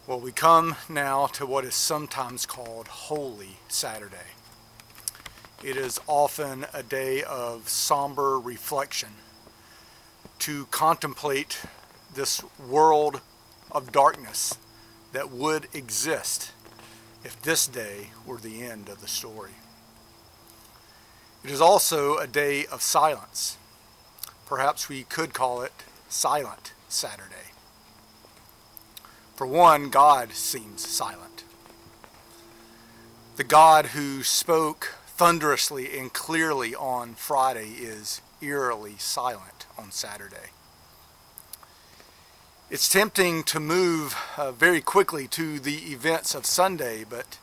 Well, we come now to what is sometimes called Holy Saturday. It is often a day of somber reflection to contemplate this world of darkness that would exist if this day were the end of the story. It is also a day of silence. Perhaps we could call it Silent Saturday. For one, God seems silent. The God who spoke thunderously and clearly on Friday is eerily silent on Saturday. It's tempting to move very quickly to the events of Sunday, but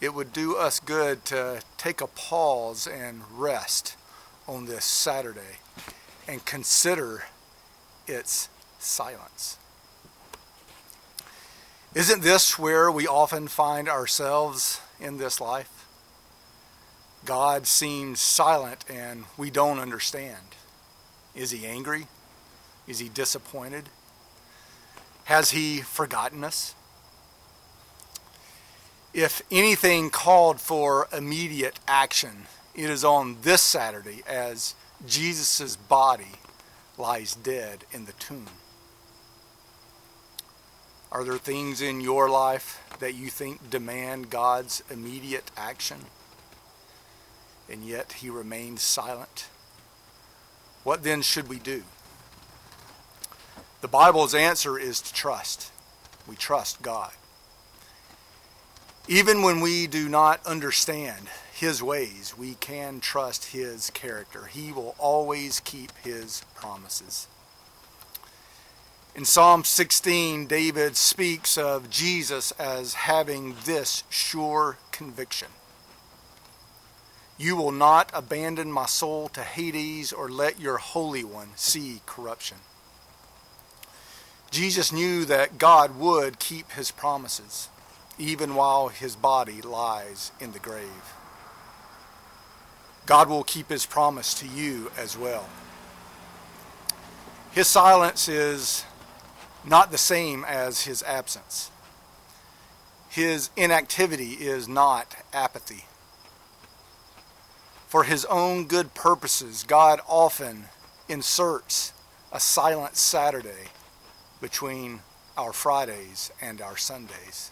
it would do us good to take a pause and rest on this Saturday and consider its silence. Isn't this where we often find ourselves in this life? God seems silent and we don't understand. Is he angry? Is he disappointed? Has he forgotten us? If anything called for immediate action, it is on this Saturday as Jesus' body lies dead in the tomb. Are there things in your life that you think demand God's immediate action, and yet he remains silent? What then should we do? The Bible's answer is to trust. We trust God. Even when we do not understand his ways, we can trust his character. He will always keep his promises. In Psalm 16, David speaks of Jesus as having this sure conviction. You will not abandon my soul to Hades or let your Holy One see corruption. Jesus knew that God would keep his promises, even while his body lies in the grave. God will keep his promise to you as well. His silence is not the same as his absence. His inactivity is not apathy. For his own good purposes, God often inserts a silent Saturday between our Fridays and our Sundays.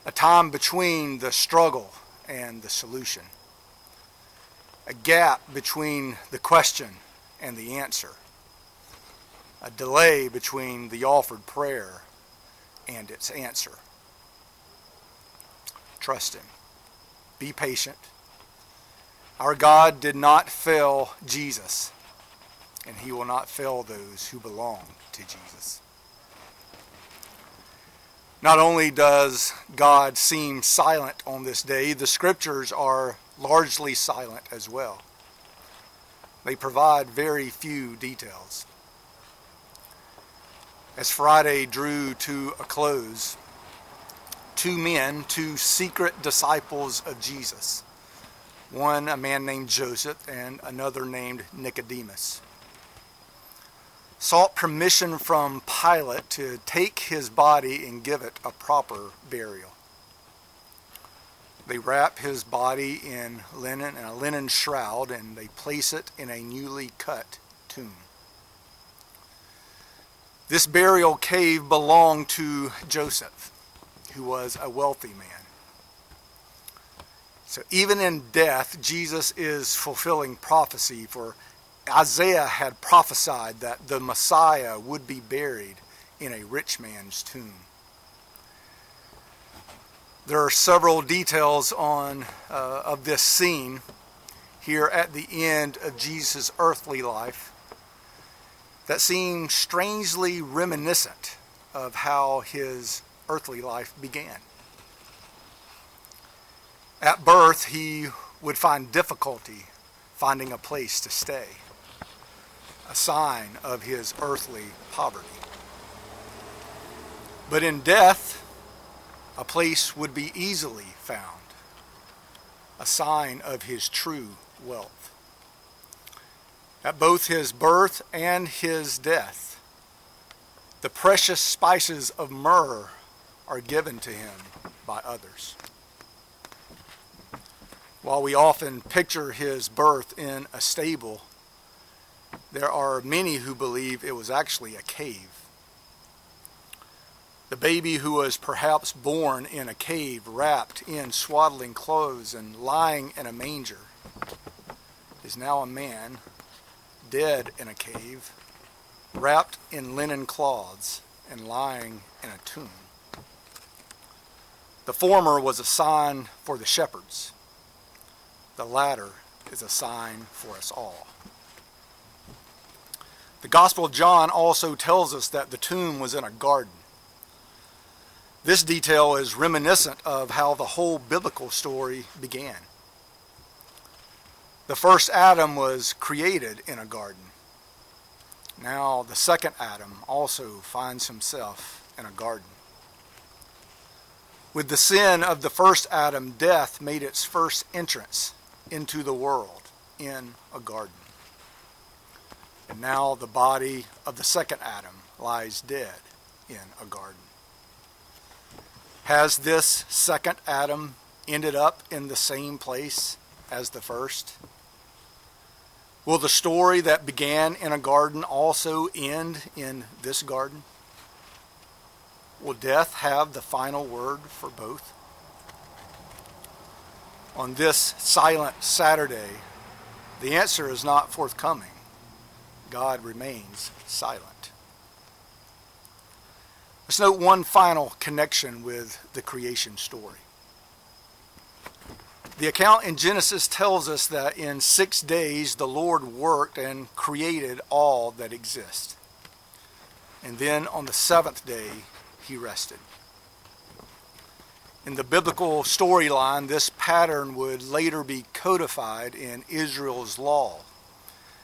A time between the struggle and the solution. A gap between the question and the answer. A delay between the offered prayer and its answer. Trust him. Be patient. Our God did not fail Jesus, and he will not fail those who belong to Jesus. Not only does God seem silent on this day, the scriptures are largely silent as well. They provide very few details. As Friday drew to a close, two men, two secret disciples of Jesus, one a man named Joseph and another named Nicodemus, sought permission from Pilate to take his body and give it a proper burial. They wrap his body in linen and a linen shroud, and they place it in a newly cut tomb. This burial cave belonged to Joseph, who was a wealthy man. So even in death, Jesus is fulfilling prophecy, for Isaiah had prophesied that the Messiah would be buried in a rich man's tomb. There are several details of this scene here at the end of Jesus' earthly life that seem strangely reminiscent of how his earthly life began. At birth, he would find difficulty finding a place to stay, a sign of his earthly poverty. But in death, a place would be easily found, a sign of his true wealth. At both his birth and his death, The precious spices of myrrh are given to him by others. While we often picture his birth in a stable, there are many who believe it was actually a cave. The baby who was perhaps born in a cave, wrapped in swaddling clothes and lying in a manger, is now a man, dead in a cave, wrapped in linen cloths and lying in a tomb. The former was a sign for the shepherds. The latter is a sign for us all. The Gospel of John also tells us that the tomb was in a garden. This detail is reminiscent of how the whole biblical story began. The first Adam was created in a garden. Now the second Adam also finds himself in a garden. With the sin of the first Adam, death made its first entrance into the world in a garden. And now the body of the second Adam lies dead in a garden. Has this second Adam ended up in the same place as the first? Will the story that began in a garden also end in this garden? Will death have the final word for both? On this silent Saturday, the answer is not forthcoming. God remains silent. Let's note one final connection with the creation story. The account in Genesis tells us that in 6 days the Lord worked and created all that exists. And then on the seventh day he rested. In the biblical storyline, this pattern would later be codified in Israel's law,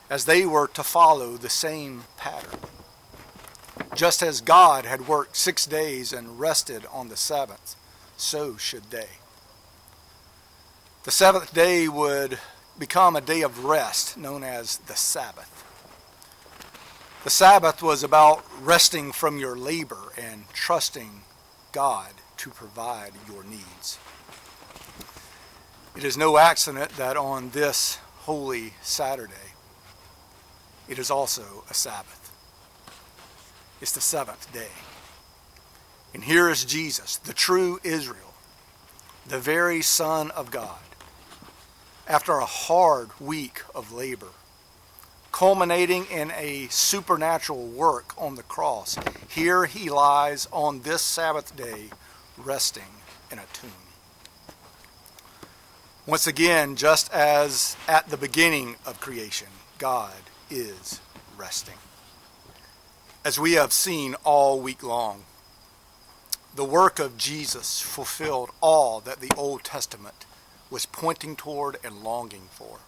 as they were to follow the same pattern. Just as God had worked 6 days and rested on the seventh, so should they. The seventh day would become a day of rest known as the Sabbath. The Sabbath was about resting from your labor and trusting God to provide your needs. It is no accident that on this holy Saturday, it is also a Sabbath. It's the seventh day. And here is Jesus, the true Israel, the very Son of God. After a hard week of labor, culminating in a supernatural work on the cross, here he lies on this Sabbath day, resting in a tomb. Once again, just as at the beginning of creation, God is resting. As we have seen all week long, the work of Jesus fulfilled all that the Old Testament was pointing toward and longing for.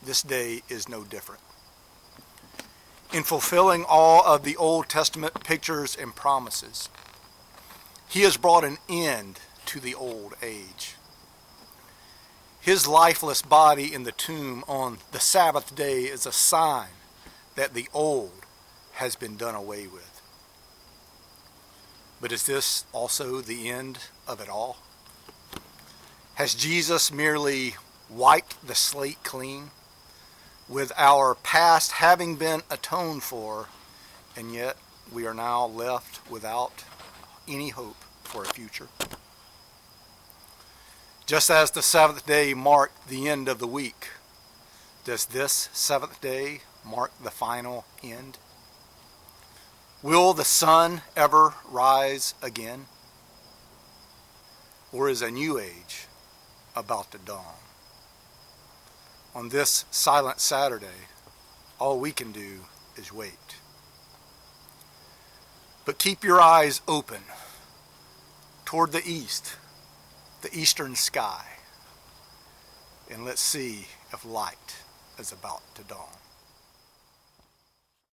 This day is no different. In fulfilling all of the Old Testament pictures and promises, he has brought an end to the old age. His lifeless body in the tomb on the Sabbath day is a sign that the old has been done away with. But is this also the end of it all? Has Jesus merely wiped the slate clean, with our past having been atoned for, and yet we are now left without any hope for a future? Just as the seventh day marked the end of the week, does this seventh day mark the final end? Will the sun ever rise again? Or is a new age about to dawn? On this silent Saturday, all we can do is wait. But keep your eyes open toward the east, the eastern sky, and let's see if light is about to dawn.